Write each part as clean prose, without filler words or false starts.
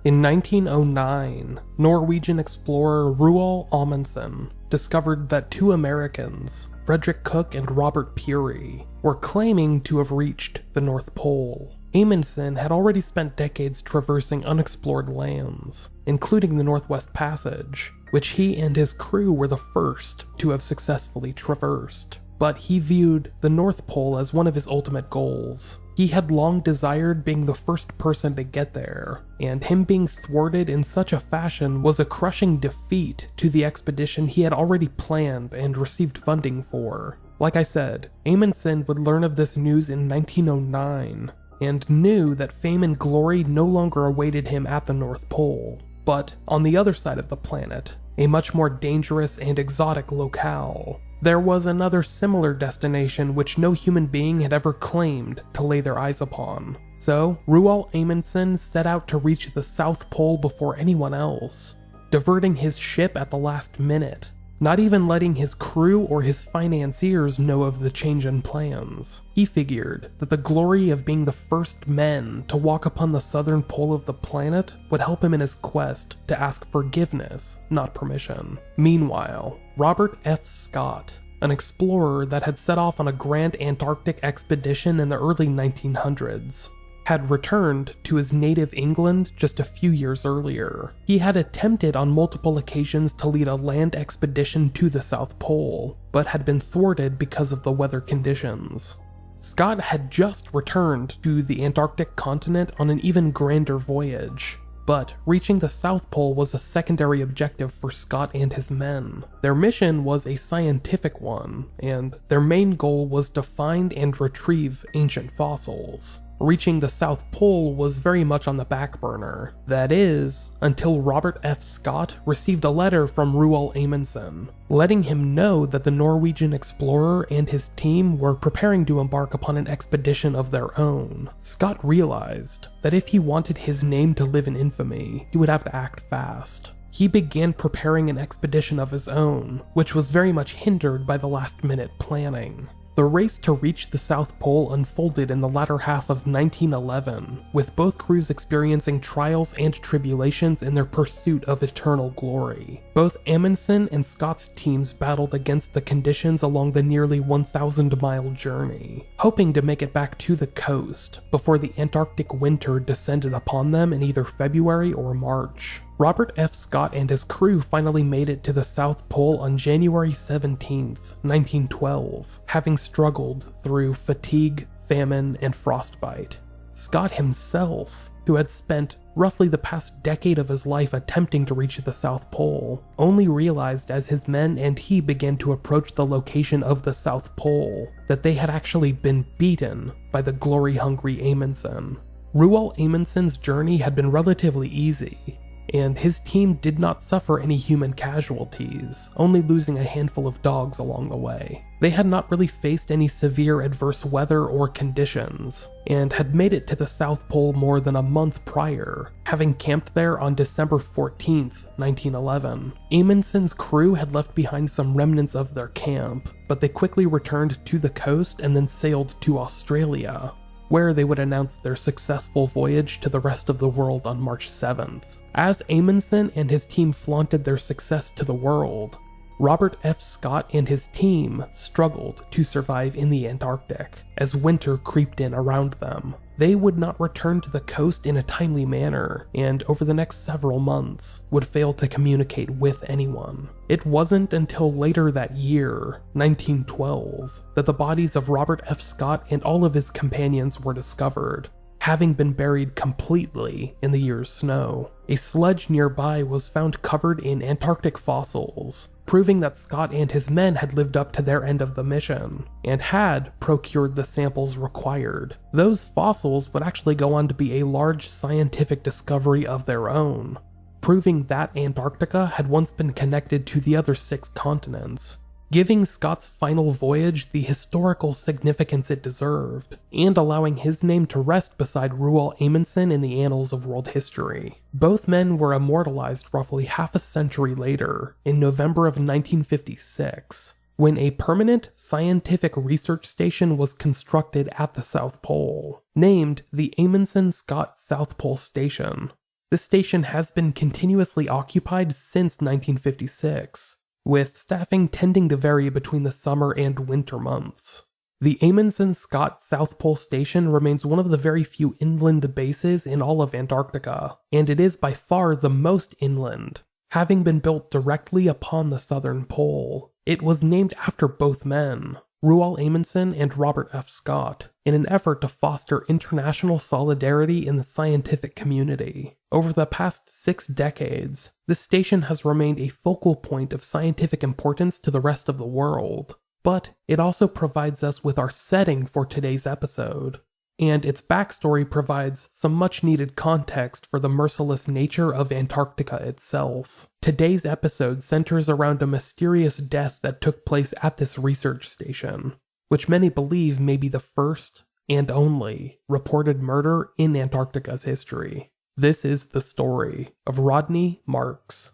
In 1909, Norwegian explorer Roald Amundsen discovered that two Americans, Frederick Cook and Robert Peary, were claiming to have reached the North Pole. Amundsen had already spent decades traversing unexplored lands, including the Northwest Passage, which he and his crew were the first to have successfully traversed. But he viewed the North Pole as one of his ultimate goals. He had long desired being the first person to get there, and him being thwarted in such a fashion was a crushing defeat to the expedition he had already planned and received funding for. Like I said, Amundsen would learn of this news in 1909, and knew that fame and glory no longer awaited him at the North Pole, but on the other side of the planet, a much more dangerous and exotic locale. There was another similar destination which no human being had ever claimed to lay their eyes upon. So, Roald Amundsen set out to reach the South Pole before anyone else, diverting his ship at the last minute, not even letting his crew or his financiers know of the change in plans. He figured that the glory of being the first men to walk upon the southern pole of the planet would help him in his quest to ask forgiveness, not permission. Meanwhile, Robert F. Scott, an explorer that had set off on a grand Antarctic expedition in the early 1900s, had returned to his native England just a few years earlier. He had attempted on multiple occasions to lead a land expedition to the South Pole, but had been thwarted because of the weather conditions. Scott had just returned to the Antarctic continent on an even grander voyage, but reaching the South Pole was a secondary objective for Scott and his men. Their mission was a scientific one, and their main goal was to find and retrieve ancient fossils. Reaching the South Pole was very much on the back burner. That is, until Robert F. Scott received a letter from Roald Amundsen, letting him know that the Norwegian explorer and his team were preparing to embark upon an expedition of their own. Scott realized that if he wanted his name to live in infamy, he would have to act fast. He began preparing an expedition of his own, which was very much hindered by the last-minute planning. The race to reach the South Pole unfolded in the latter half of 1911, with both crews experiencing trials and tribulations in their pursuit of eternal glory. Both Amundsen and Scott's teams battled against the conditions along the nearly 1,000-mile journey, hoping to make it back to the coast before the Antarctic winter descended upon them in either February or March. Robert F. Scott and his crew finally made it to the South Pole on January 17, 1912, having struggled through fatigue, famine, and frostbite. Scott himself, who had spent roughly the past decade of his life attempting to reach the South Pole, only realized as his men and he began to approach the location of the South Pole that they had actually been beaten by the glory-hungry Amundsen. Roald Amundsen's journey had been relatively easy, and his team did not suffer any human casualties, only losing a handful of dogs along the way. They had not really faced any severe adverse weather or conditions, and had made it to the South Pole more than a month prior, having camped there on December 14, 1911. Amundsen's crew had left behind some remnants of their camp, but they quickly returned to the coast and then sailed to Australia, where they would announce their successful voyage to the rest of the world on March 7th. As Amundsen and his team flaunted their success to the world, Robert F. Scott and his team struggled to survive in the Antarctic as winter creeped in around them. They would not return to the coast in a timely manner, and over the next several months would fail to communicate with anyone. It wasn't until later that year, 1912, that the bodies of Robert F. Scott and all of his companions were discovered, having been buried completely in the year's snow. A sledge nearby was found covered in Antarctic fossils, proving that Scott and his men had lived up to their end of the mission, and had procured the samples required. Those fossils would actually go on to be a large scientific discovery of their own, proving that Antarctica had once been connected to the other 6 continents, giving Scott's final voyage the historical significance it deserved, and allowing his name to rest beside Roald Amundsen in the annals of world history. Both men were immortalized roughly half a century later, in November of 1956, when a permanent scientific research station was constructed at the South Pole, named the Amundsen-Scott South Pole Station. This station has been continuously occupied since 1956, with staffing tending to vary between the summer and winter months. The Amundsen-Scott South Pole Station remains one of the very few inland bases in all of Antarctica, and it is by far the most inland, having been built directly upon the southern pole. It was named after both men, Roald Amundsen and Robert F. Scott, in an effort to foster international solidarity in the scientific community. Over the past 6 decades, this station has remained a focal point of scientific importance to the rest of the world, but it also provides us with our setting for today's episode, and its backstory provides some much-needed context for the merciless nature of Antarctica itself. Today's episode centers around a mysterious death that took place at this research station, which many believe may be the first and only reported murder in Antarctica's history. This is the story of Rodney Marks.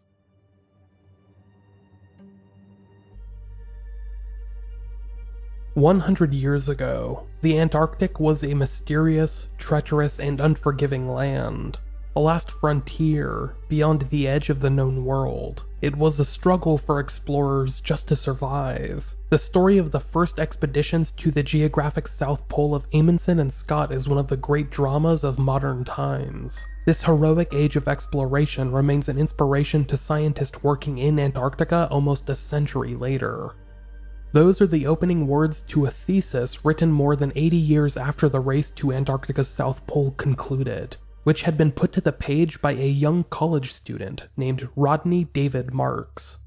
"100 years ago, the Antarctic was a mysterious, treacherous, and unforgiving land. The last frontier, beyond the edge of the known world. It was a struggle for explorers just to survive. The story of the first expeditions to the geographic South Pole of Amundsen and Scott is one of the great dramas of modern times. This heroic age of exploration remains an inspiration to scientists working in Antarctica almost a century later." Those are the opening words to a thesis written more than 80 years after the race to Antarctica's South Pole concluded, which had been put to the page by a young college student named Rodney David Marks.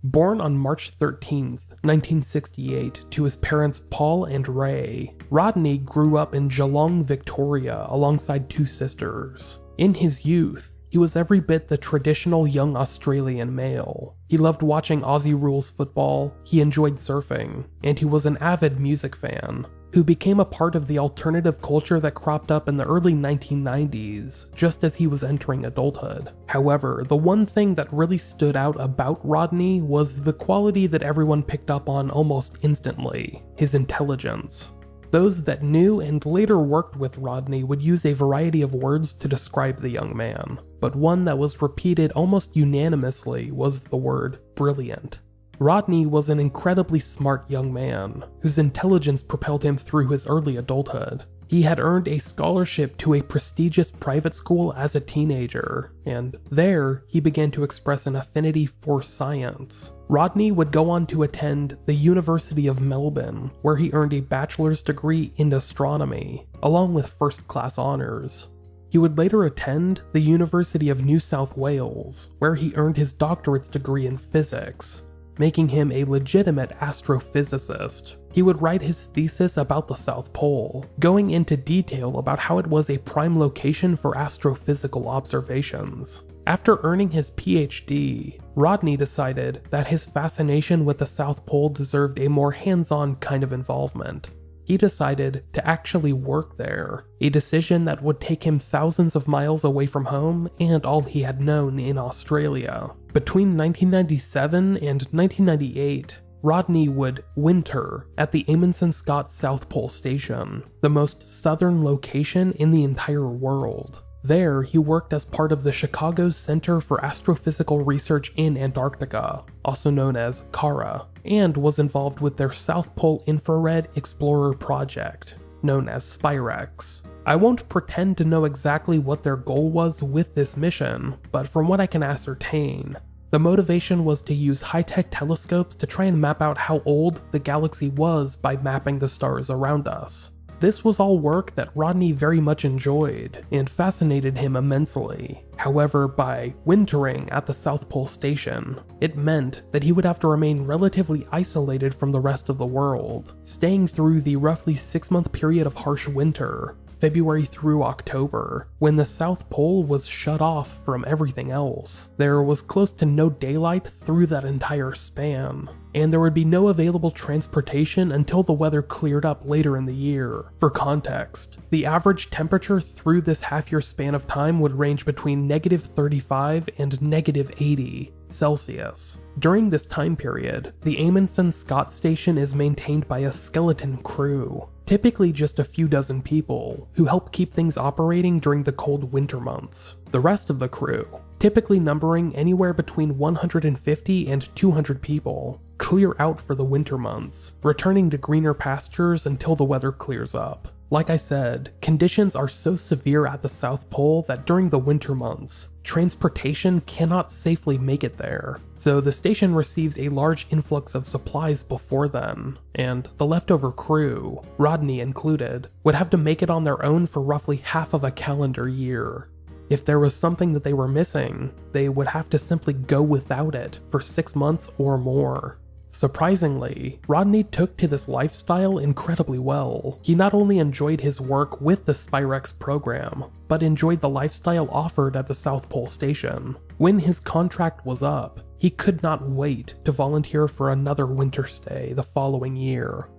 Born on March 13, 1968, to his parents Paul and Ray, Rodney grew up in Geelong, Victoria, alongside 2 sisters. In his youth, he was every bit the traditional young Australian male. He loved watching Aussie rules football, he enjoyed surfing, and he was an avid music fan, who became a part of the alternative culture that cropped up in the early 1990s, just as he was entering adulthood. However, the one thing that really stood out about Rodney was the quality that everyone picked up on almost instantly: his intelligence. Those that knew and later worked with Rodney would use a variety of words to describe the young man, but one that was repeated almost unanimously was the word brilliant. Rodney was an incredibly smart young man, whose intelligence propelled him through his early adulthood. He had earned a scholarship to a prestigious private school as a teenager, and there he began to express an affinity for science. Rodney would go on to attend the University of Melbourne, where he earned a bachelor's degree in astronomy, along with first-class honors. He would later attend the University of New South Wales, where he earned his doctorate's degree in physics, making him a legitimate astrophysicist. He would write his thesis about the South Pole, going into detail about how it was a prime location for astrophysical observations. After earning his PhD, Rodney decided that his fascination with the South Pole deserved a more hands-on kind of involvement. He decided to actually work there, a decision that would take him thousands of miles away from home and all he had known in Australia. Between 1997 and 1998, Rodney would winter at the Amundsen-Scott South Pole Station, the most southern location in the entire world. There, he worked as part of the Chicago's Center for Astrophysical Research in Antarctica, also known as CARA, and was involved with their South Pole Infrared Explorer project, known as SPIREX. I won't pretend to know exactly what their goal was with this mission, but from what I can ascertain, the motivation was to use high-tech telescopes to try and map out how old the galaxy was by mapping the stars around us. This was all work that Rodney very much enjoyed and fascinated him immensely. However, by wintering at the South Pole Station, it meant that he would have to remain relatively isolated from the rest of the world, staying through the roughly 6-month period of harsh winter, February through October, when the South Pole was shut off from everything else. There was close to no daylight through that entire span, and there would be no available transportation until the weather cleared up later in the year. For context, the average temperature through this half-year span of time would range between -35 and -80 Celsius. During this time period, the Amundsen-Scott Station is maintained by a skeleton crew, typically just a few dozen people who help keep things operating during the cold winter months. The rest of the crew, typically numbering anywhere between 150 and 200 people, clear out for the winter months, returning to greener pastures until the weather clears up. Like I said, conditions are so severe at the South Pole that during the winter months, transportation cannot safely make it there. So the station receives a large influx of supplies before then, and the leftover crew, Rodney included, would have to make it on their own for roughly half of a calendar year. If there was something that they were missing, they would have to simply go without it for 6 months or more. Surprisingly, Rodney took to this lifestyle incredibly well. He not only enjoyed his work with the Spyrex program, but enjoyed the lifestyle offered at the South Pole Station. When his contract was up, he could not wait to volunteer for another winter stay the following year.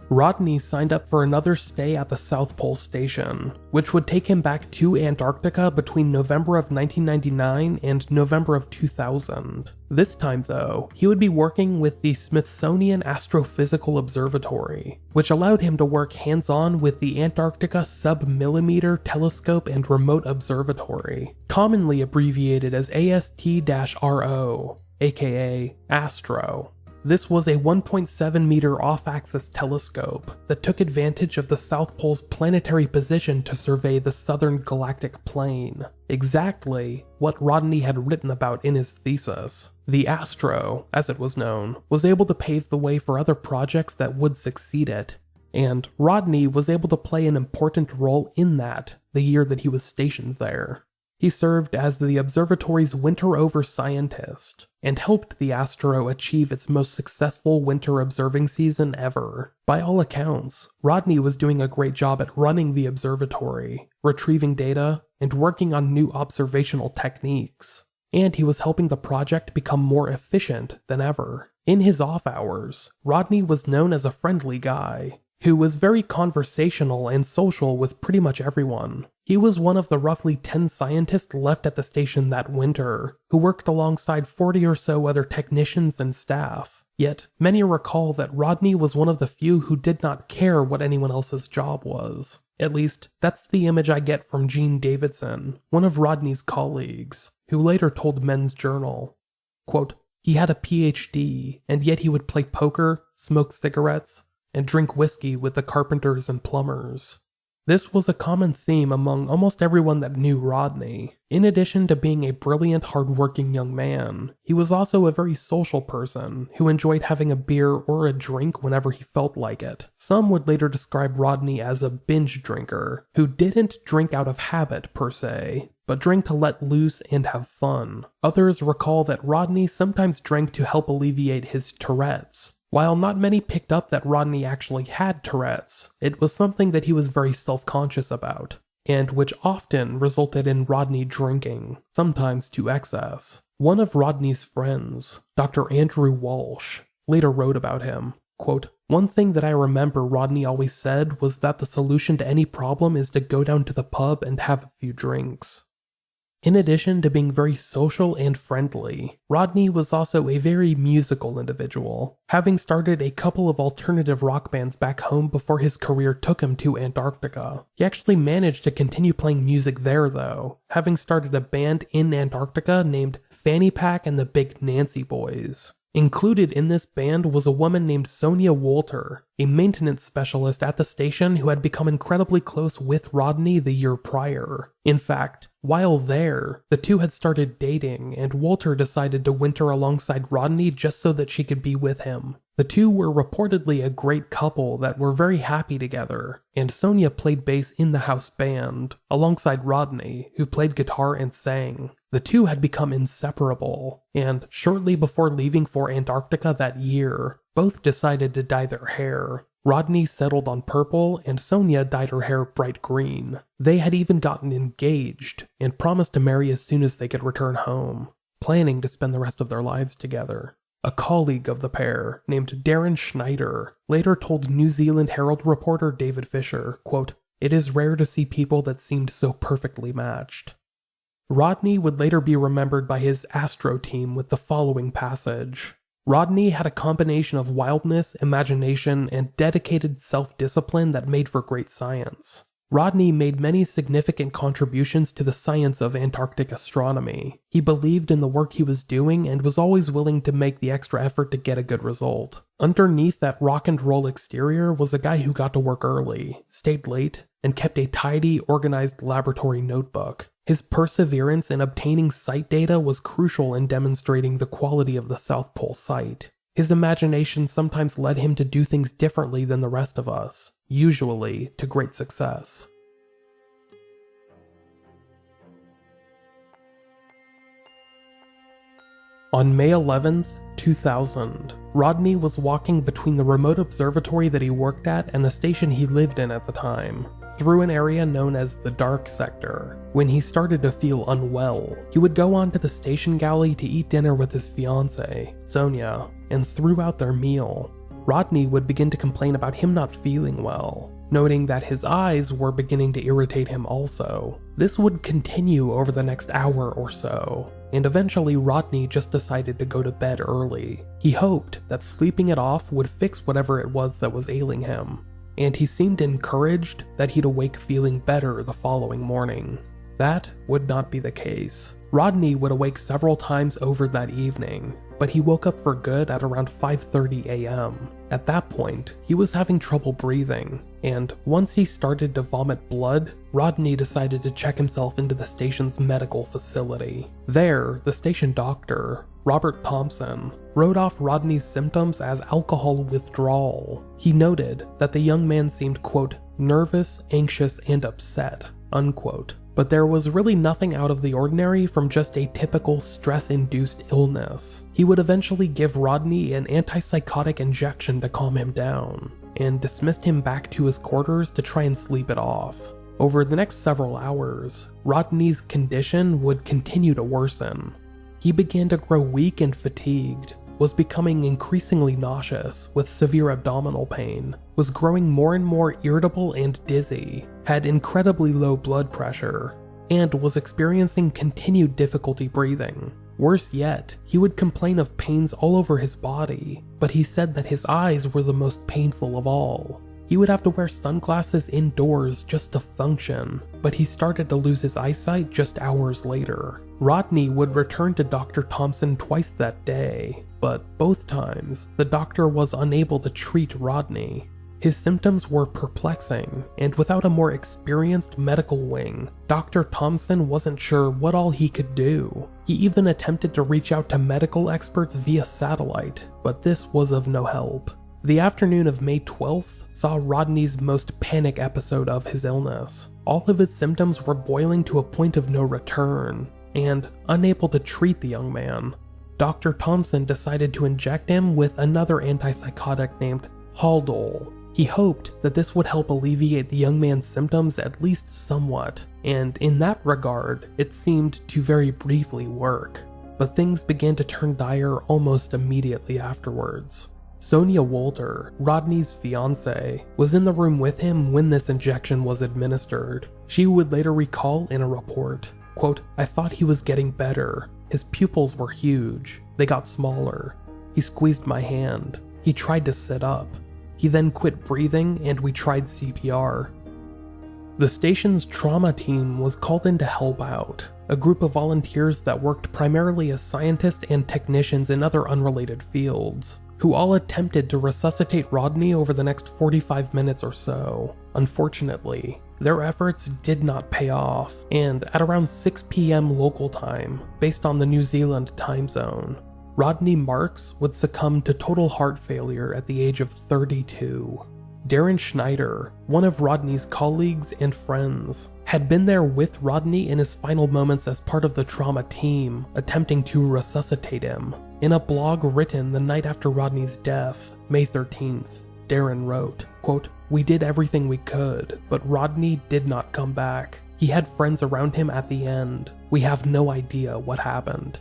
Rodney signed up for another stay at the South Pole Station, which would take him back to Antarctica between November of 1999 and November of 2000. This time, though, he would be working with the Smithsonian Astrophysical Observatory, which allowed him to work hands-on with the Antarctica Sub-Millimeter Telescope and Remote Observatory, commonly abbreviated as AST-RO, aka ASTRO. This was a 1.7 meter off-axis telescope that took advantage of the South Pole's planetary position to survey the southern galactic plane, exactly what Rodney had written about in his thesis. The Astro, as it was known, was able to pave the way for other projects that would succeed it, and Rodney was able to play an important role in that the year that he was stationed there. He served as the observatory's winter-over scientist, and helped the Astro achieve its most successful winter observing season ever. By all accounts, Rodney was doing a great job at running the observatory, retrieving data, and working on new observational techniques. And he was helping the project become more efficient than ever. In his off hours, Rodney was known as a friendly guy, who was very conversational and social with pretty much everyone. He was one of the roughly 10 scientists left at the station that winter, who worked alongside 40 or so other technicians and staff. Yet, many recall that Rodney was one of the few who did not care what anyone else's job was. At least, that's the image I get from Gene Davidson, one of Rodney's colleagues, who later told Men's Journal, quote, "He had a PhD, and yet he would play poker, smoke cigarettes, and drink whiskey with the carpenters and plumbers." This was a common theme among almost everyone that knew Rodney. In addition to being a brilliant, hard-working young man, he was also a very social person who enjoyed having a beer or a drink whenever he felt like it. Some would later describe Rodney as a binge drinker, who didn't drink out of habit per se, but drank to let loose and have fun. Others recall that Rodney sometimes drank to help alleviate his Tourette's. While not many picked up that Rodney actually had Tourette's, it was something that he was very self-conscious about, and which often resulted in Rodney drinking, sometimes to excess. One of Rodney's friends, Dr. Andrew Walsh, later wrote about him, quote, "One thing that I remember Rodney always said was that the solution to any problem is to go down to the pub and have a few drinks." In addition to being very social and friendly, Rodney was also a very musical individual, having started a couple of alternative rock bands back home before his career took him to Antarctica. He actually managed to continue playing music there though, having started a band in Antarctica named Fanny Pack and the Big Nancy Boys. Included in this band was a woman named Sonia Wolter, a maintenance specialist at the station who had become incredibly close with Rodney the year prior. In fact, while there, the two had started dating, and Wolter decided to winter alongside Rodney just so that she could be with him. The two were reportedly a great couple that were very happy together, and Sonia played bass in the house band, alongside Rodney, who played guitar and sang. The two had become inseparable, and shortly before leaving for Antarctica that year, both decided to dye their hair. Rodney settled on purple, and Sonia dyed her hair bright green. They had even gotten engaged, and promised to marry as soon as they could return home, planning to spend the rest of their lives together. A colleague of the pair, named Darren Schneider, later told New Zealand Herald reporter David Fisher, quote, "It is rare to see people that seemed so perfectly matched." Rodney would later be remembered by his Astro team with the following passage, Rodney had a combination of wildness, imagination, and dedicated self-discipline that made for great science. Rodney made many significant contributions to the science of Antarctic astronomy. He believed in the work he was doing and was always willing to make the extra effort to get a good result. Underneath that rock and roll exterior was a guy who got to work early, stayed late, and kept a tidy, organized laboratory notebook. His perseverance in obtaining site data was crucial in demonstrating the quality of the South Pole site. His imagination sometimes led him to do things differently than the rest of us, usually to great success. On May 11th, 2000, Rodney was walking between the remote observatory that he worked at and the station he lived in at the time, through an area known as the Dark Sector. When he started to feel unwell, he would go onto the station galley to eat dinner with his fiancée, Sonia, and throughout their meal, Rodney would begin to complain about him not feeling well, noting that his eyes were beginning to irritate him also. This would continue over the next hour or so, and eventually Rodney just decided to go to bed early. He hoped that sleeping it off would fix whatever it was that was ailing him, and he seemed encouraged that he'd awake feeling better the following morning. That would not be the case. Rodney would awake several times over that evening, but he woke up for good at around 5:30 a.m. At that point, he was having trouble breathing, and once he started to vomit blood, Rodney decided to check himself into the station's medical facility. There, the station doctor, Robert Thompson, wrote off Rodney's symptoms as alcohol withdrawal. He noted that the young man seemed, quote, nervous, anxious, and upset, unquote. But there was really nothing out of the ordinary from just a typical stress-induced illness. He would eventually give Rodney an antipsychotic injection to calm him down, and dismissed him back to his quarters to try and sleep it off. Over the next several hours, Rodney's condition would continue to worsen. He began to grow weak and fatigued, was becoming increasingly nauseous with severe abdominal pain, was growing more and more irritable and dizzy, had incredibly low blood pressure, and was experiencing continued difficulty breathing. Worse yet, he would complain of pains all over his body, but he said that his eyes were the most painful of all. He would have to wear sunglasses indoors just to function, but he started to lose his eyesight just hours later. Rodney would return to Dr. Thompson twice that day, but both times, the doctor was unable to treat Rodney. His symptoms were perplexing, and without a more experienced medical wing, Dr. Thompson wasn't sure what all he could do. He even attempted to reach out to medical experts via satellite, but this was of no help. The afternoon of May 12th saw Rodney's most panic episode of his illness. All of his symptoms were boiling to a point of no return, and unable to treat the young man, Dr. Thompson decided to inject him with another antipsychotic named Haldol. He hoped that this would help alleviate the young man's symptoms at least somewhat, and in that regard, it seemed to very briefly work. But things began to turn dire almost immediately afterwards. Sonia Wolter, Rodney's fiancée, was in the room with him when this injection was administered. She would later recall in a report, quote, "I thought he was getting better. His pupils were huge. They got smaller. He squeezed my hand. He tried to sit up. He then quit breathing and we tried CPR." The station's trauma team was called in to help out, a group of volunteers that worked primarily as scientists and technicians in other unrelated fields, who all attempted to resuscitate Rodney over the next 45 minutes or so. Unfortunately, their efforts did not pay off, and at around 6 p.m. local time, based on the New Zealand time zone, Rodney Marks would succumb to total heart failure at the age of 32. Darren Schneider, one of Rodney's colleagues and friends, had been there with Rodney in his final moments as part of the trauma team, attempting to resuscitate him. In a blog written the night after Rodney's death, May 13th, Darren wrote, quote, "We did everything we could, but Rodney did not come back. He had friends around him at the end. We have no idea what happened."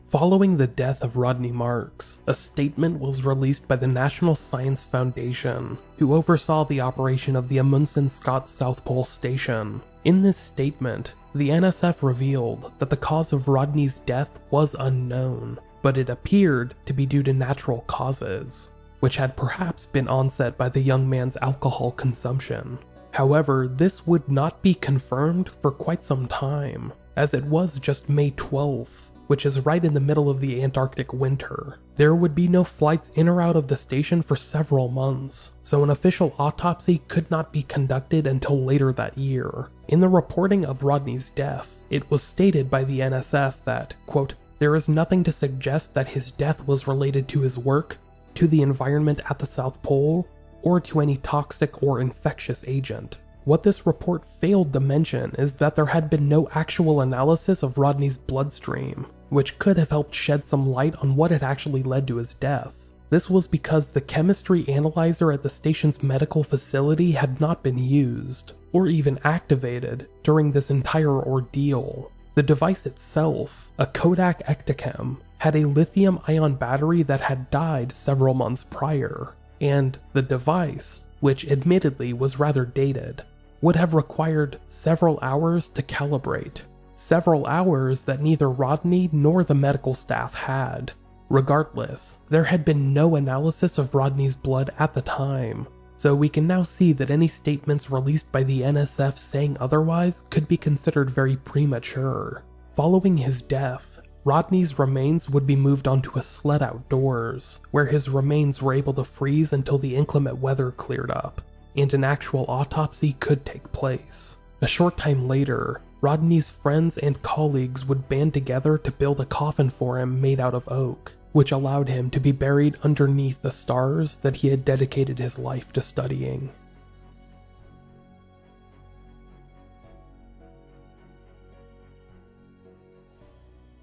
Following the death of Rodney Marks, a statement was released by the National Science Foundation, who oversaw the operation of the Amundsen-Scott South Pole Station. In this statement, the NSF revealed that the cause of Rodney's death was unknown, but it appeared to be due to natural causes, which had perhaps been onset by the young man's alcohol consumption. However, this would not be confirmed for quite some time, as it was just May 12th, which is right in the middle of the Antarctic winter. There would be no flights in or out of the station for several months, so an official autopsy could not be conducted until later that year. In the reporting of Rodney's death, it was stated by the NSF that, quote, "There is nothing to suggest that his death was related to his work, to the environment at the South Pole, or to any toxic or infectious agent." What this report failed to mention is that there had been no actual analysis of Rodney's bloodstream, which could have helped shed some light on what had actually led to his death. This was because the chemistry analyzer at the station's medical facility had not been used, or even activated, during this entire ordeal. The device itself, a Kodak Ectochem, had a lithium-ion battery that had died several months prior, and the device, which admittedly was rather dated, would have required several hours to calibrate. Several hours that neither Rodney nor the medical staff had. Regardless, there had been no analysis of Rodney's blood at the time, so we can now see that any statements released by the NSF saying otherwise could be considered very premature. Following his death, Rodney's remains would be moved onto a sled outdoors, where his remains were able to freeze until the inclement weather cleared up, and an actual autopsy could take place. A short time later, Rodney's friends and colleagues would band together to build a coffin for him made out of oak, which allowed him to be buried underneath the stars that he had dedicated his life to studying.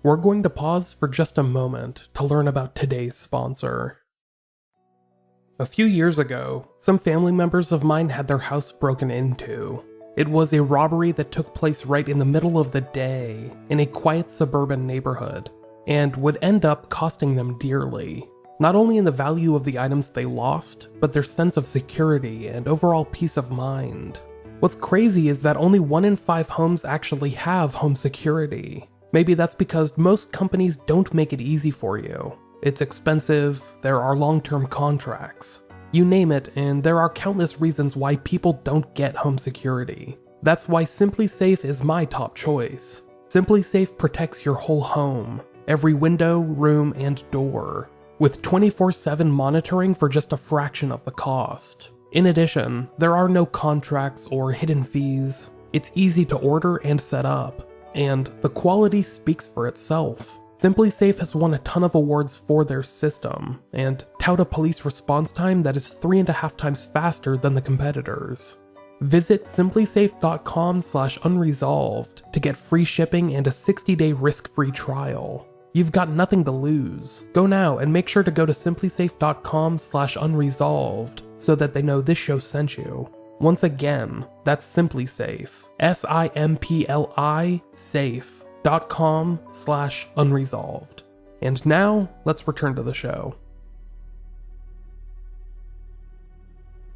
We're going to pause for just a moment to learn about today's sponsor. A few years ago, some family members of mine had their house broken into. It was a robbery that took place right in the middle of the day in a quiet suburban neighborhood, and would end up costing them dearly, not only in the value of the items they lost, but their sense of security and overall peace of mind. What's crazy is that only 1 in 5 homes actually have home security. Maybe that's because most companies don't make it easy for you. It's expensive, there are long-term contracts. You name it, and there are countless reasons why people don't get home security. That's why SimpliSafe is my top choice. SimpliSafe protects your whole home, every window, room, and door, with 24/7 monitoring for just a fraction of the cost. In addition, there are no contracts or hidden fees. It's easy to order and set up, and the quality speaks for itself. SimpliSafe has won a ton of awards for their system, and tout a police response time that is 3.5 times faster than the competitors. Visit simplysafe.com/unresolved to get free shipping and a 60-day risk-free trial. You've got nothing to lose. Go now and make sure to go to simplysafe.com/unresolved so that they know this show sent you. Once again, that's SimpliSafe, SIMPLI safe.com/unresolved. And now, let's return to the show.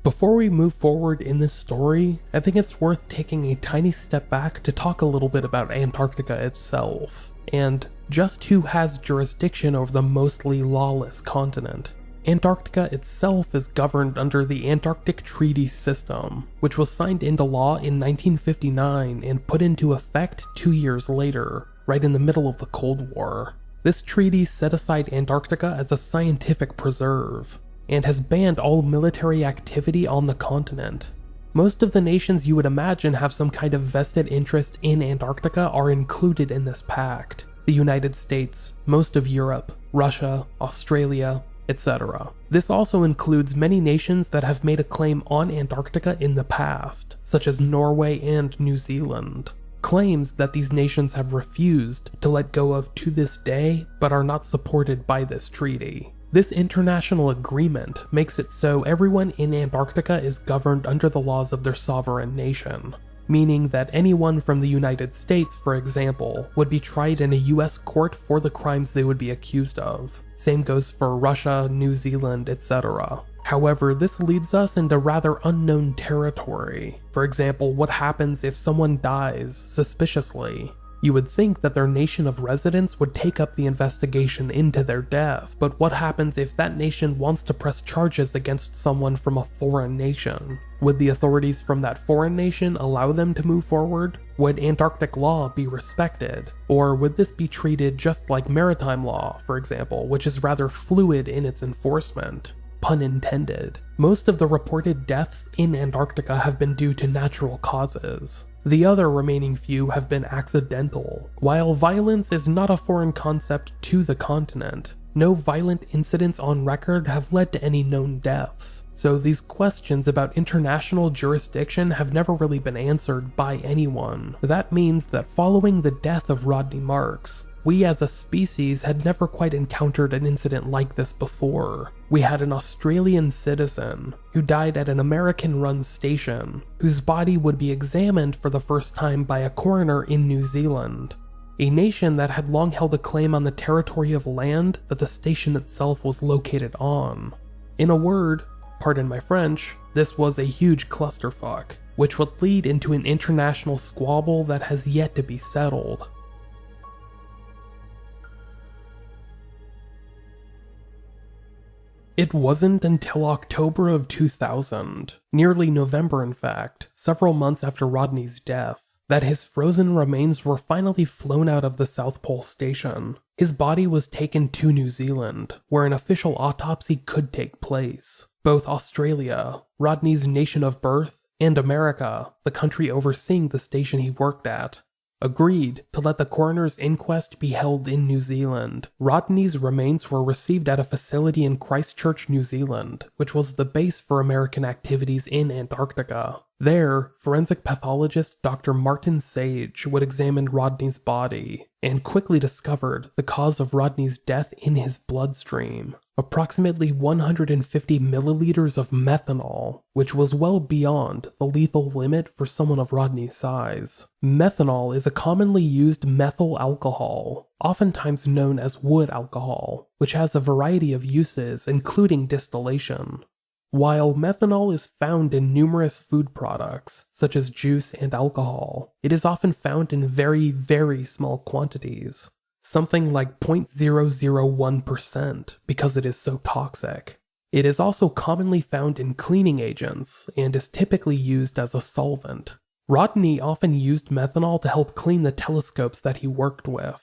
Before we move forward in this story, I think it's worth taking a tiny step back to talk a little bit about Antarctica itself, and just who has jurisdiction over the mostly lawless continent. Antarctica itself is governed under the Antarctic Treaty System, which was signed into law in 1959 and put into effect 2 years later, right in the middle of the Cold War. This treaty set aside Antarctica as a scientific preserve, and has banned all military activity on the continent. Most of the nations you would imagine have some kind of vested interest in Antarctica are included in this pact. The United States, most of Europe, Russia, Australia, etc. This also includes many nations that have made a claim on Antarctica in the past, such as Norway and New Zealand. Claims that these nations have refused to let go of to this day, but are not supported by this treaty. This international agreement makes it so everyone in Antarctica is governed under the laws of their sovereign nation. meaning that anyone from the United States, for example, would be tried in a US court for the crimes they would be accused of. Same goes for Russia, New Zealand, etc. However, this leads us into rather unknown territory. For example, what happens if someone dies suspiciously? You would think that their nation of residence would take up the investigation into their death, but what happens if that nation wants to press charges against someone from a foreign nation? Would the authorities from that foreign nation allow them to move forward? Would Antarctic law be respected? Or would this be treated just like maritime law, for example, which is rather fluid in its enforcement? Pun intended. Most of the reported deaths in Antarctica have been due to natural causes. The other remaining few have been accidental. While violence is not a foreign concept to the continent, no violent incidents on record have led to any known deaths. So these questions about international jurisdiction have never really been answered by anyone. That means that following the death of Rodney Marks, we as a species had never quite encountered an incident like this before. We had an Australian citizen who died at an American-run station, whose body would be examined for the first time by a coroner in New Zealand, a nation that had long held a claim on the territory of land that the station itself was located on. In a word, pardon my French, this was a huge clusterfuck, which would lead into an international squabble that has yet to be settled. It wasn't until October of 2000, nearly November in fact, several months after Rodney's death, that his frozen remains were finally flown out of the South Pole Station. His body was taken to New Zealand, where an official autopsy could take place. Both Australia, Rodney's nation of birth, and America, the country overseeing the station he worked at, agreed to let the coroner's inquest be held in New Zealand. Rodney's remains were received at a facility in Christchurch, New Zealand, which was the base for American activities in Antarctica. There, forensic pathologist Dr. Martin Sage would examine Rodney's body, and quickly discovered the cause of Rodney's death in his bloodstream. Approximately 150 milliliters of methanol, which was well beyond the lethal limit for someone of Rodney's size. Methanol is a commonly used methyl alcohol, oftentimes known as wood alcohol, which has a variety of uses, including distillation. While methanol is found in numerous food products, such as juice and alcohol, it is often found in very, very small quantities. Something like 0.001% because it is so toxic. It is also commonly found in cleaning agents and is typically used as a solvent. Rodney often used methanol to help clean the telescopes that he worked with,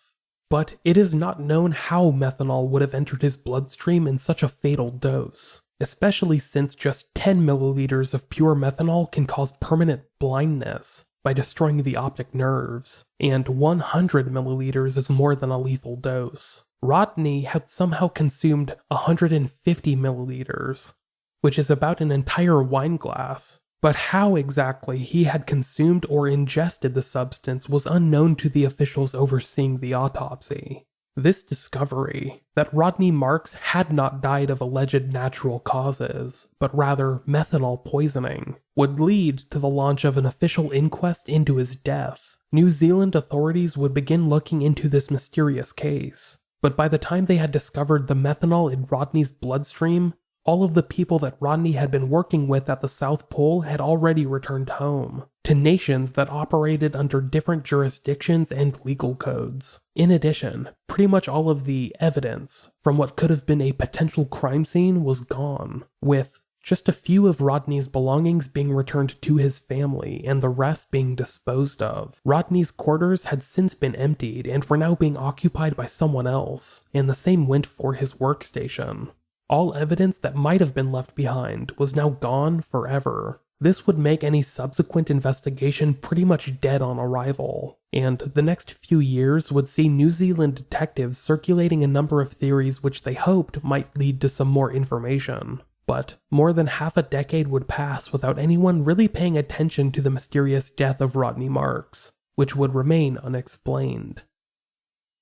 but it is not known how methanol would have entered his bloodstream in such a fatal dose, especially since just 10 milliliters of pure methanol can cause permanent blindness by destroying the optic nerves, and 100 milliliters is more than a lethal dose. Rodney had somehow consumed 150 milliliters, which is about an entire wine glass, but how exactly he had consumed or ingested the substance was unknown to the officials overseeing the autopsy. This discovery, that Rodney Marks had not died of alleged natural causes, but rather methanol poisoning, would lead to the launch of an official inquest into his death. New Zealand authorities would begin looking into this mysterious case, but by the time they had discovered the methanol in Rodney's bloodstream, all of the people that Rodney had been working with at the South Pole had already returned home, to nations that operated under different jurisdictions and legal codes. In addition, pretty much all of the evidence from what could have been a potential crime scene was gone, with just a few of Rodney's belongings being returned to his family and the rest being disposed of. Rodney's quarters had since been emptied and were now being occupied by someone else, and the same went for his workstation. All evidence that might have been left behind was now gone forever. This would make any subsequent investigation pretty much dead on arrival, and the next few years would see New Zealand detectives circulating a number of theories which they hoped might lead to some more information. But more than half a decade would pass without anyone really paying attention to the mysterious death of Rodney Marks, which would remain unexplained.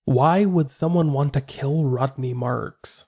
Why would someone want to kill Rodney Marks?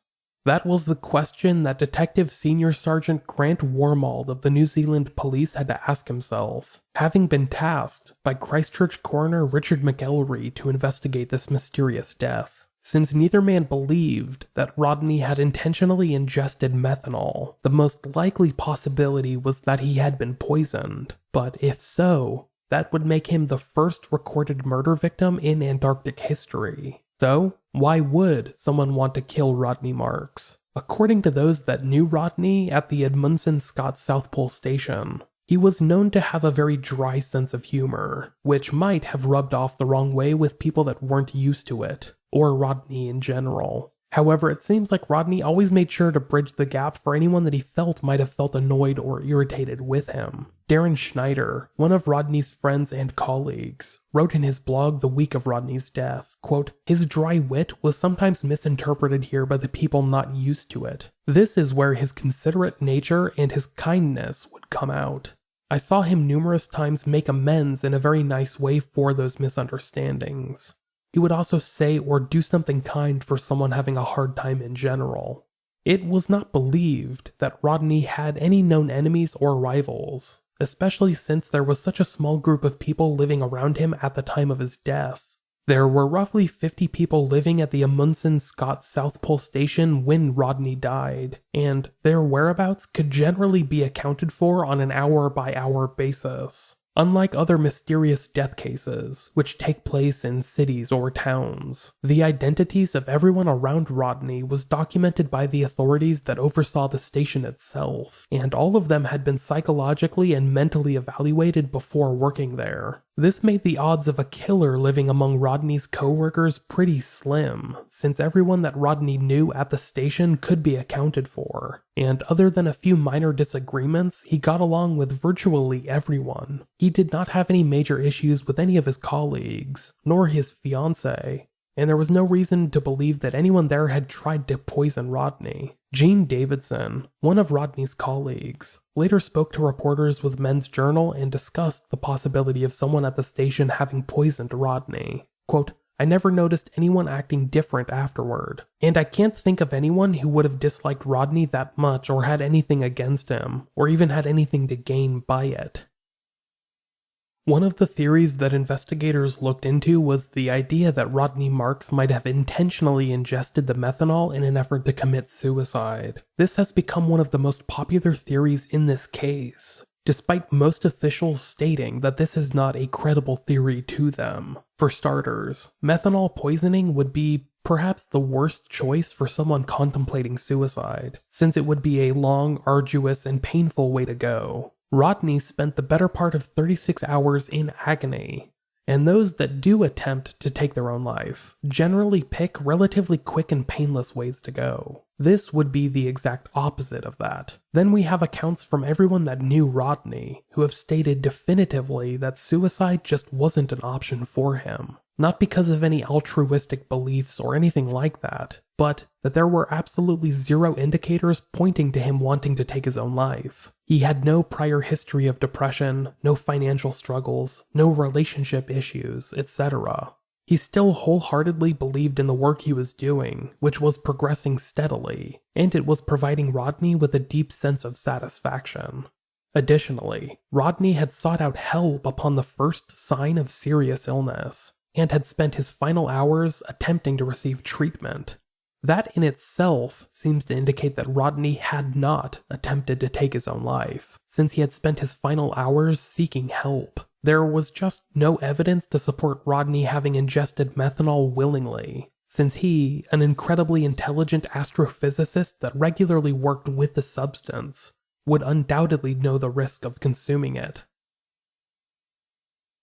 That was the question that Detective Senior Sergeant Grant Wormald of the New Zealand Police had to ask himself, having been tasked by Christchurch coroner Richard McElry to investigate this mysterious death. Since neither man believed that Rodney had intentionally ingested methanol, the most likely possibility was that he had been poisoned. But if so, that would make him the first recorded murder victim in Antarctic history. So, why would someone want to kill Rodney Marks? According to those that knew Rodney at the Amundsen-Scott South Pole Station, he was known to have a very dry sense of humor, which might have rubbed off the wrong way with people that weren't used to it, or Rodney in general. However, it seems like Rodney always made sure to bridge the gap for anyone that he felt might have felt annoyed or irritated with him. Darren Schneider, one of Rodney's friends and colleagues, wrote in his blog the week of Rodney's death, quote, "His dry wit was sometimes misinterpreted here by the people not used to it. This is where his considerate nature and his kindness would come out. I saw him numerous times make amends in a very nice way for those misunderstandings. He would also say or do something kind for someone having a hard time in general." It was not believed that Rodney had any known enemies or rivals, especially since there was such a small group of people living around him at the time of his death. There were roughly 50 people living at the Amundsen-Scott South Pole Station when Rodney died, and their whereabouts could generally be accounted for on an hour-by-hour basis. Unlike other mysterious death cases, which take place in cities or towns, the identities of everyone around Rodney was documented by the authorities that oversaw the station itself, and all of them had been psychologically and mentally evaluated before working there. This made the odds of a killer living among Rodney's co-workers pretty slim, since everyone that Rodney knew at the station could be accounted for, and other than a few minor disagreements, he got along with virtually everyone. He did not have any major issues with any of his colleagues, nor his fiancée, and there was no reason to believe that anyone there had tried to poison Rodney. Gene Davidson, one of Rodney's colleagues, later spoke to reporters with Men's Journal and discussed the possibility of someone at the station having poisoned Rodney. Quote, "I never noticed anyone acting different afterward, and I can't think of anyone who would have disliked Rodney that much or had anything against him, or even had anything to gain by it." One of the theories that investigators looked into was the idea that Rodney Marks might have intentionally ingested the methanol in an effort to commit suicide. This has become one of the most popular theories in this case, despite most officials stating that this is not a credible theory to them. For starters, methanol poisoning would be perhaps the worst choice for someone contemplating suicide, since it would be a long, arduous, and painful way to go. Rodney spent the better part of 36 hours in agony, and those that do attempt to take their own life generally pick relatively quick and painless ways to go. This would be the exact opposite of that. Then we have accounts from everyone that knew Rodney, who have stated definitively that suicide just wasn't an option for him. Not because of any altruistic beliefs or anything like that, but that there were absolutely zero indicators pointing to him wanting to take his own life. He had no prior history of depression, no financial struggles, no relationship issues, etc. He still wholeheartedly believed in the work he was doing, which was progressing steadily, and it was providing Rodney with a deep sense of satisfaction. Additionally, Rodney had sought out help upon the first sign of serious illness, and had spent his final hours attempting to receive treatment. That in itself seems to indicate that Rodney had not attempted to take his own life, since he had spent his final hours seeking help. There was just no evidence to support Rodney having ingested methanol willingly, since he, an incredibly intelligent astrophysicist that regularly worked with the substance, would undoubtedly know the risk of consuming it.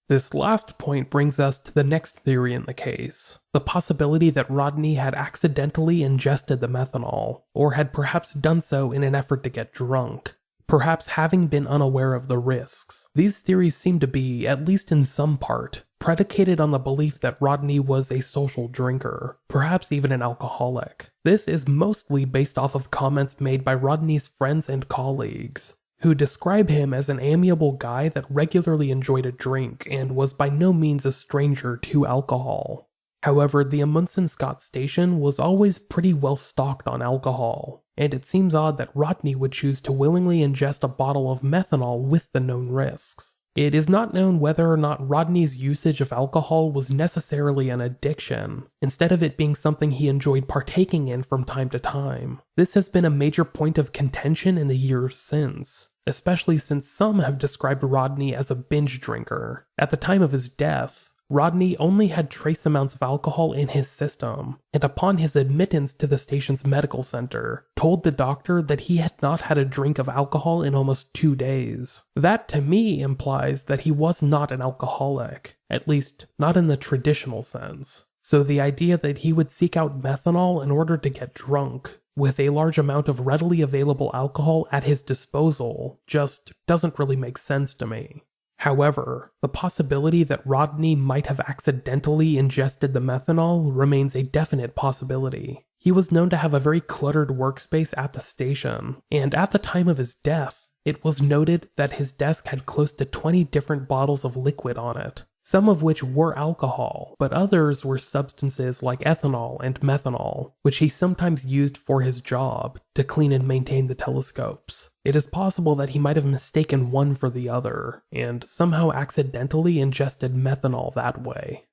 This last point brings us to the next theory in the case, the possibility that Rodney had accidentally ingested the methanol, or had perhaps done so in an effort to get drunk, perhaps having been unaware of the risks. These theories seem to be, at least in some part, predicated on the belief that Rodney was a social drinker, perhaps even an alcoholic. This is mostly based off of comments made by Rodney's friends and colleagues, who describe him as an amiable guy that regularly enjoyed a drink and was by no means a stranger to alcohol. However, the Amundsen-Scott Station was always pretty well stocked on alcohol, and it seems odd that Rodney would choose to willingly ingest a bottle of methanol with the known risks. It is not known whether or not Rodney's usage of alcohol was necessarily an addiction, instead of it being something he enjoyed partaking in from time to time. This has been a major point of contention in the years since, especially since some have described Rodney as a binge drinker. At the time of his death, Rodney only had trace amounts of alcohol in his system, and upon his admittance to the station's medical center, told the doctor that he had not had a drink of alcohol in almost 2 days. That to me implies that he was not an alcoholic, at least not in the traditional sense. So the idea that he would seek out methanol in order to get drunk, with a large amount of readily available alcohol at his disposal, just doesn't really make sense to me. However, the possibility that Rodney might have accidentally ingested the methanol remains a definite possibility. He was known to have a very cluttered workspace at the station, and at the time of his death, it was noted that his desk had close to 20 different bottles of liquid on it, some of which were alcohol, but others were substances like ethanol and methanol, which he sometimes used for his job to clean and maintain the telescopes. It is possible that he might have mistaken one for the other, and somehow accidentally ingested methanol that way.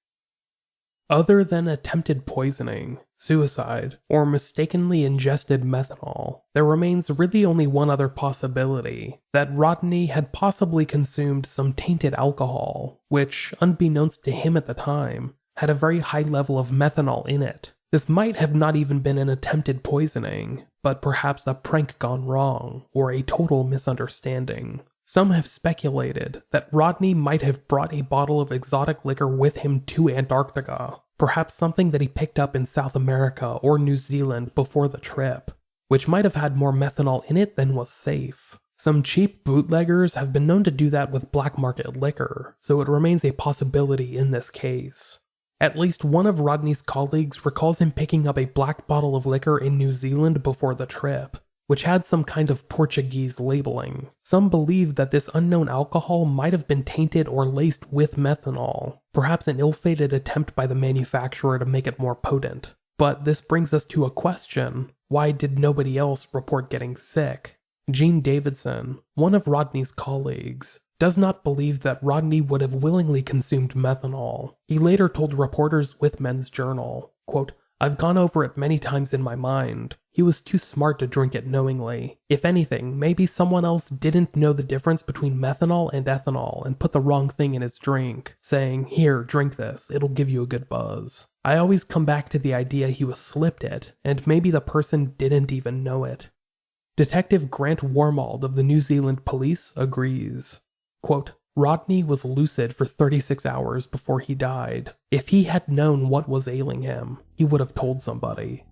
Other than attempted poisoning, suicide, or mistakenly ingested methanol, there remains really only one other possibility, that Rodney had possibly consumed some tainted alcohol, which, unbeknownst to him at the time, had a very high level of methanol in it. This might have not even been an attempted poisoning, but perhaps a prank gone wrong, or a total misunderstanding. Some have speculated that Rodney might have brought a bottle of exotic liquor with him to Antarctica, perhaps something that he picked up in South America or New Zealand before the trip, which might have had more methanol in it than was safe. Some cheap bootleggers have been known to do that with black market liquor, so it remains a possibility in this case. At least one of Rodney's colleagues recalls him picking up a black bottle of liquor in New Zealand before the trip, which had some kind of Portuguese labeling. Some believe that this unknown alcohol might have been tainted or laced with methanol, perhaps an ill-fated attempt by the manufacturer to make it more potent. But this brings us to a question: why did nobody else report getting sick? Gene Davidson, one of Rodney's colleagues, does not believe that Rodney would have willingly consumed methanol. He later told reporters with Men's Journal, quote, "I've gone over it many times in my mind. He was too smart to drink it knowingly. If anything, maybe someone else didn't know the difference between methanol and ethanol and put the wrong thing in his drink, saying, 'Here, drink this, it'll give you a good buzz.' I always come back to the idea he was slipped it, and maybe the person didn't even know it." Detective Grant Wormald of the New Zealand Police agrees. Quote, "Rodney was lucid for 36 hours before he died. If he had known what was ailing him, he would have told somebody."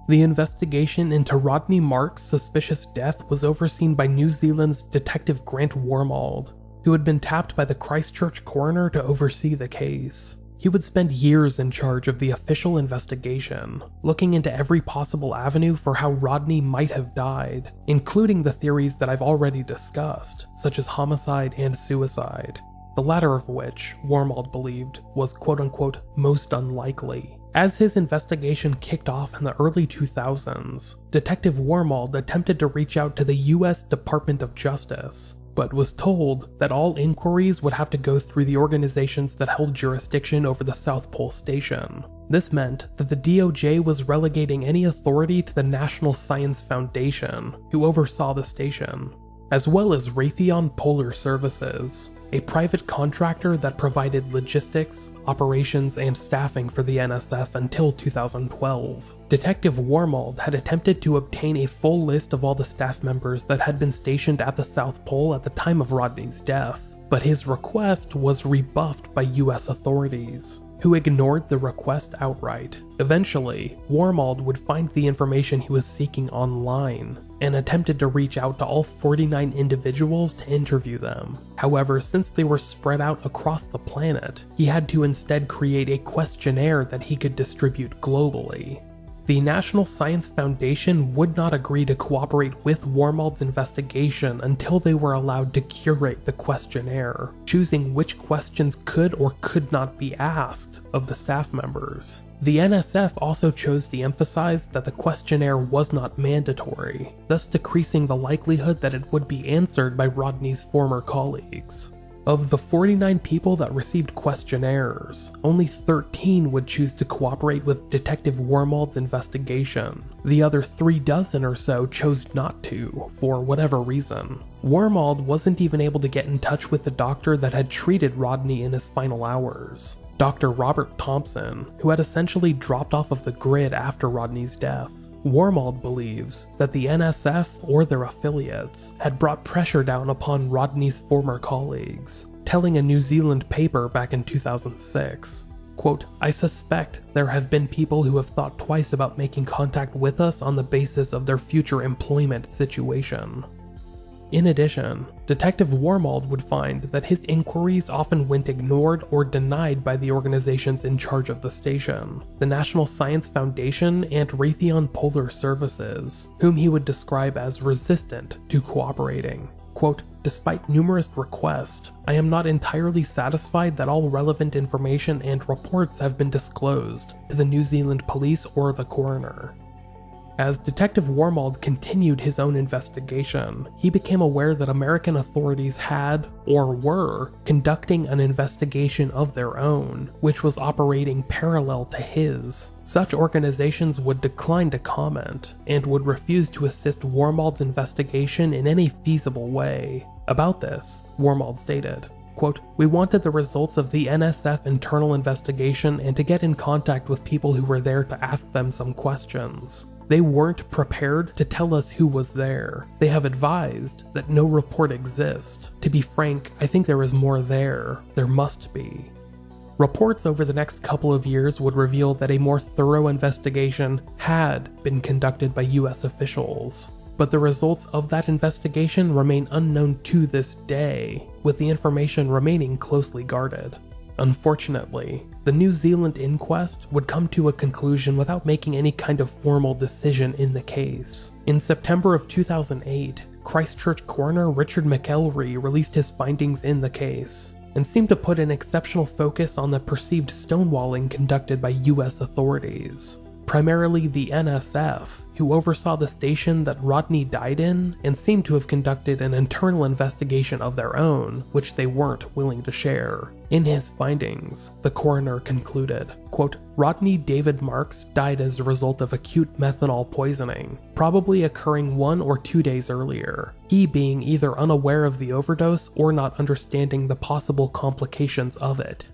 The investigation into Rodney Marks' suspicious death was overseen by New Zealand's Detective Grant Wormald, who had been tapped by the Christchurch coroner to oversee the case. He would spend years in charge of the official investigation, looking into every possible avenue for how Rodney might have died, including the theories that I've already discussed, such as homicide and suicide, the latter of which, Wormald believed, was quote-unquote most unlikely. As his investigation kicked off in the early 2000s, Detective Wormald attempted to reach out to the US Department of Justice, but was told that all inquiries would have to go through the organizations that held jurisdiction over the South Pole Station. This meant that the DOJ was relegating any authority to the National Science Foundation, who oversaw the station, as well as Raytheon Polar Services, a private contractor that provided logistics, operations, and staffing for the NSF until 2012. Detective Wormald had attempted to obtain a full list of all the staff members that had been stationed at the South Pole at the time of Rodney's death, but his request was rebuffed by US authorities, who ignored the request outright. Eventually, Wormald would find the information he was seeking online, and attempted to reach out to all 49 individuals to interview them. However, since they were spread out across the planet, he had to instead create a questionnaire that he could distribute globally. The National Science Foundation would not agree to cooperate with Wormald's investigation until they were allowed to curate the questionnaire, choosing which questions could or could not be asked of the staff members. The NSF also chose to emphasize that the questionnaire was not mandatory, thus decreasing the likelihood that it would be answered by Rodney's former colleagues. Of the 49 people that received questionnaires, only 13 would choose to cooperate with Detective Wormald's investigation. The other 36 or so chose not to, for whatever reason. Wormald wasn't even able to get in touch with the doctor that had treated Rodney in his final hours, Dr. Robert Thompson, who had essentially dropped off of the grid after Rodney's death. Wormald believes that the NSF or their affiliates had brought pressure down upon Rodney's former colleagues, telling a New Zealand paper back in 2006, quote, "I suspect there have been people who have thought twice about making contact with us on the basis of their future employment situation." In addition, Detective Wormald would find that his inquiries often went ignored or denied by the organizations in charge of the station, the National Science Foundation and Raytheon Polar Services, whom he would describe as resistant to cooperating. Quote, "Despite numerous requests, I am not entirely satisfied that all relevant information and reports have been disclosed to the New Zealand police or the coroner." As Detective Wormald continued his own investigation, he became aware that American authorities had, or were, conducting an investigation of their own, which was operating parallel to his. Such organizations would decline to comment, and would refuse to assist Wormald's investigation in any feasible way. About this, Wormald stated, quote, "We wanted the results of the NSF internal investigation and to get in contact with people who were there to ask them some questions. They weren't prepared to tell us who was there. They have advised that no report exists. To be frank, I think there is more there. There must be." Reports over the next couple of years would reveal that a more thorough investigation had been conducted by US officials, but the results of that investigation remain unknown to this day, with the information remaining closely guarded. Unfortunately, the New Zealand inquest would come to a conclusion without making any kind of formal decision in the case. In September of 2008, Christchurch coroner Richard McElry released his findings in the case, and seemed to put an exceptional focus on the perceived stonewalling conducted by US authorities, primarily the NSF, who oversaw the station that Rodney died in and seemed to have conducted an internal investigation of their own, which they weren't willing to share. In his findings, the coroner concluded, quote, "Rodney David Marks died as a result of acute methanol poisoning, probably occurring 1 or 2 days earlier, he being either unaware of the overdose or not understanding the possible complications of it."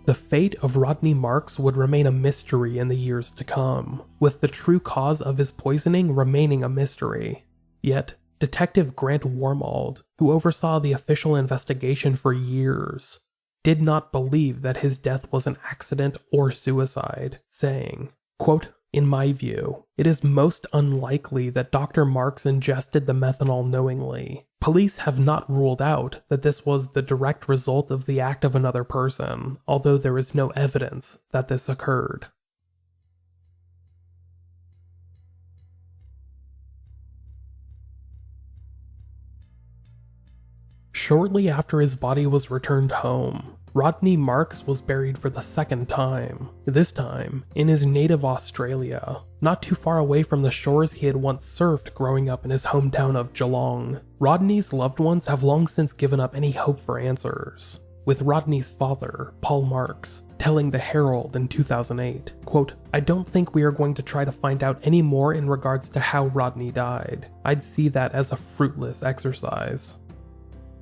The fate of Rodney Marks would remain a mystery in the years to come, with the true cause of his poisoning remaining a mystery. Yet, Detective Grant Wormald, who oversaw the official investigation for years, did not believe that his death was an accident or suicide, saying, quote, "In my view, it is most unlikely that Dr. Marks ingested the methanol knowingly. Police have not ruled out that this was the direct result of the act of another person, although there is no evidence that this occurred." Shortly after his body was returned home, Rodney Marks was buried for the second time, this time in his native Australia, not too far away from the shores he had once surfed growing up in his hometown of Geelong. Rodney's loved ones have long since given up any hope for answers, with Rodney's father, Paul Marks, telling the Herald in 2008, quote, "I don't think we are going to try to find out any more in regards to how Rodney died. I'd see that as a fruitless exercise."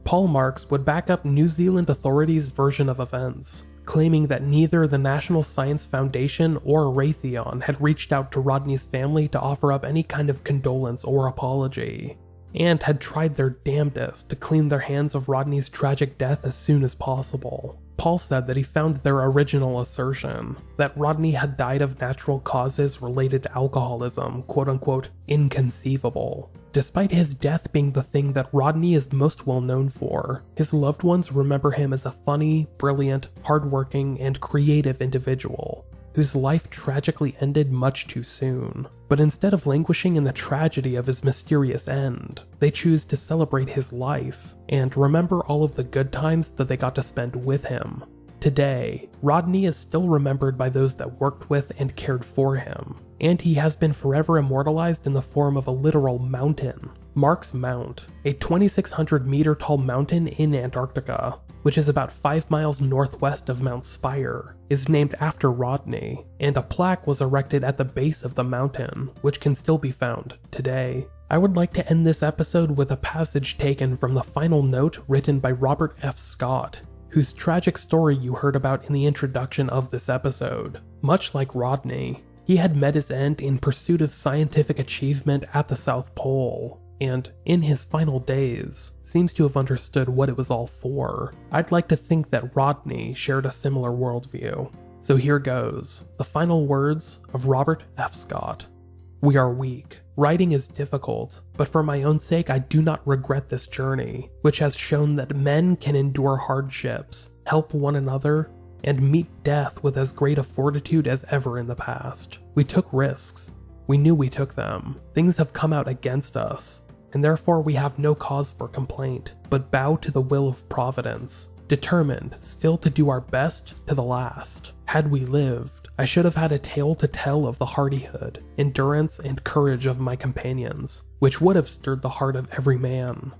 Paul Marks would back up New Zealand authorities' version of events, claiming that neither the National Science Foundation or Raytheon had reached out to Rodney's family to offer up any kind of condolence or apology, and had tried their damnedest to clean their hands of Rodney's tragic death as soon as possible. Paul said that he found their original assertion, that Rodney had died of natural causes related to alcoholism, quote-unquote, inconceivable. Despite his death being the thing that Rodney is most well known for, his loved ones remember him as a funny, brilliant, hardworking, and creative individual. whose life tragically ended much too soon. But instead of languishing in the tragedy of his mysterious end, they choose to celebrate his life and remember all of the good times that they got to spend with him. Today, Rodney is still remembered by those that worked with and cared for him, and he has been forever immortalized in the form of a literal mountain. Marks Mount, a 2,600 meter tall mountain in Antarctica, which is about 5 miles northwest of Mount Spire, is named after Rodney, and a plaque was erected at the base of the mountain, which can still be found today. I would like to end this episode with a passage taken from the final note written by Robert F. Scott, whose tragic story you heard about in the introduction of this episode. Much like Rodney, he had met his end in pursuit of scientific achievement at the South Pole, and in his final days, seems to have understood what it was all for. I'd like to think that Rodney shared a similar worldview. So here goes, the final words of Robert F. Scott. We are weak. Writing is difficult, but for my own sake I do not regret this journey, which has shown that men can endure hardships, help one another, and meet death with as great a fortitude as ever in the past. We took risks. We knew we took them. Things have come out against us, and therefore we have no cause for complaint, but bow to the will of Providence, determined still to do our best to the last. Had we lived, I should have had a tale to tell of the hardihood, endurance, and courage of my companions, which would have stirred the heart of every man.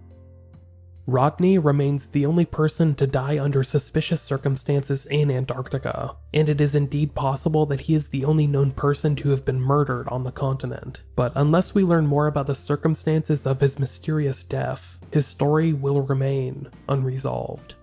Rodney remains the only person to die under suspicious circumstances in Antarctica, and it is indeed possible that he is the only known person to have been murdered on the continent. But unless we learn more about the circumstances of his mysterious death, his story will remain unresolved.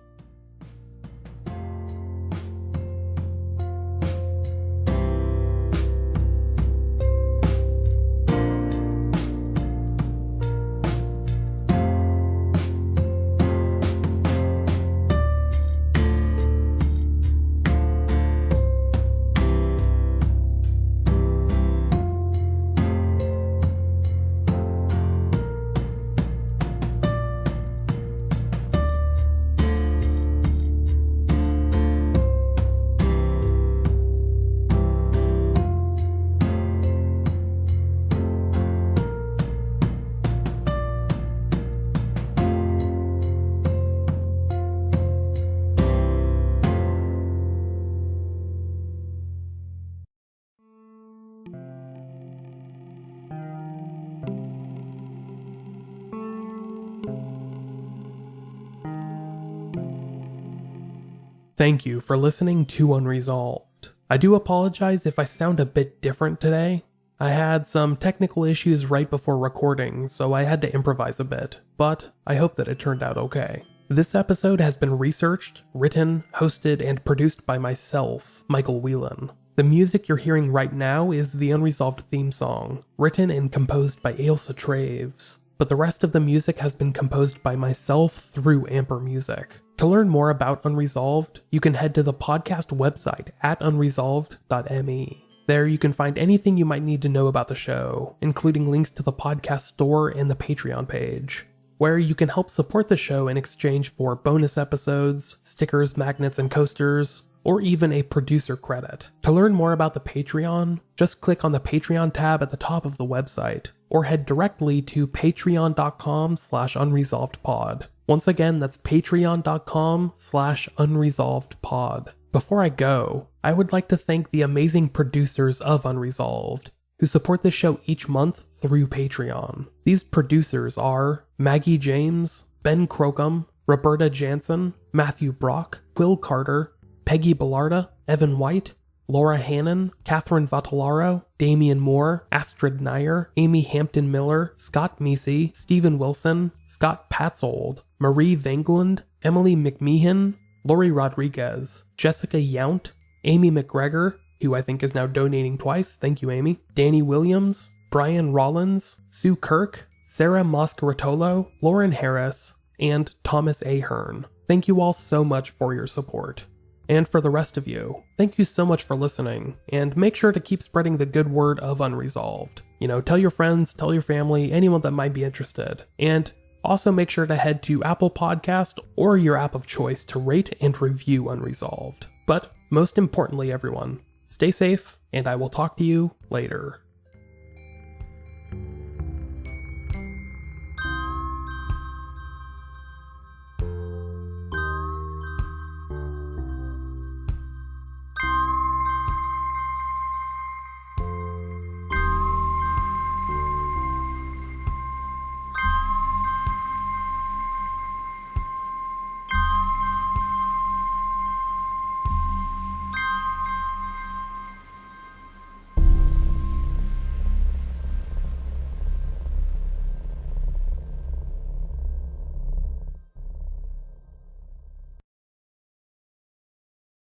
Thank you for listening to Unresolved. I do apologize if I sound a bit different today. I had some technical issues right before recording, so I had to improvise a bit, but I hope that it turned out okay. This episode has been researched, written, hosted, and produced by myself, Michael Whelan. The music you're hearing right now is the Unresolved theme song, written and composed by Ailsa Traves, but the rest of the music has been composed by myself through Amper Music. To learn more about Unresolved, you can head to the podcast website at unresolved.me. There you can find anything you might need to know about the show, including links to the podcast store and the Patreon page, where you can help support the show in exchange for bonus episodes, stickers, magnets, and coasters, or even a producer credit. To learn more about the Patreon, just click on the Patreon tab at the top of the website, or head directly to patreon.com/unresolvedpod. Once again, that's patreon.com/unresolvedpod. Before I go, I would like to thank the amazing producers of Unresolved, who support the show each month through Patreon. These producers are Maggie James, Ben Crocum, Roberta Jansen, Matthew Brock, Will Carter, Peggy Bellarda, Evan White, Laura Hannon, Catherine Vattalaro, Damian Moore, Astrid Nair, Amy Hampton Miller, Scott Meesey, Stephen Wilson, Scott Patzold, Marie Vangland, Emily McMeehan, Lori Rodriguez, Jessica Yount, Amy McGregor, who I think is now donating twice, thank you Amy, Danny Williams, Brian Rollins, Sue Kirk, Sarah Moscaratolo, Lauren Harris, and Thomas Ahern. Thank you all so much for your support. And for the rest of you, thank you so much for listening, and make sure to keep spreading the good word of Unresolved. Tell your friends, tell your family, anyone that might be interested. And also make sure to head to Apple Podcast or your app of choice to rate and review Unresolved. But most importantly, everyone, Stay safe, and I will talk to you later.